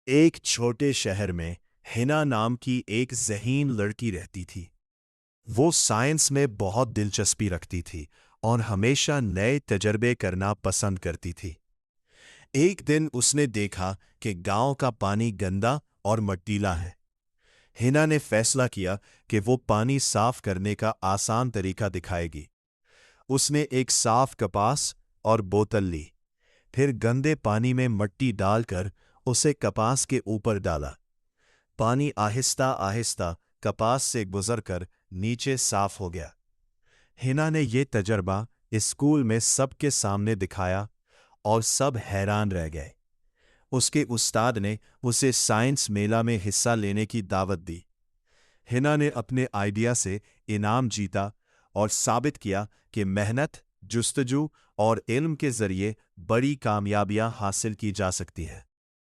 एक छोटे शहर में हिना नाम की एक ज़हीन लड़की रहती थी। वो साइंस में बहुत दिलचस्पी रखती थी और हमेशा नए तजर्बे करना पसंद करती थी। एक दिन उसने देखा कि गांव का पानी गंदा और मटीला है। हिना ने फैसला किया कि वो पानी साफ करने का आसान तरीका दिखाएगी। उसने एक साफ कपास और बोतल ली, फिर गंदे पानी में मिट्टी डालकर उसे कपास के ऊपर डाला। पानी आहिस्ता आहिस्ता कपास से गुजरकर नीचे साफ हो गया। हिना ने यह तजर्बा स्कूल में सबके सामने दिखाया और सब हैरान रह गए। उसके उस्ताद ने उसे साइंस मेला में हिस्सा लेने की दावत दी। हिना ने अपने आइडिया से इनाम जीता और साबित किया कि मेहनत, जुस्तजू और इल्म के जरिए बड़ी कामयाबियां हासिल की जा सकती है।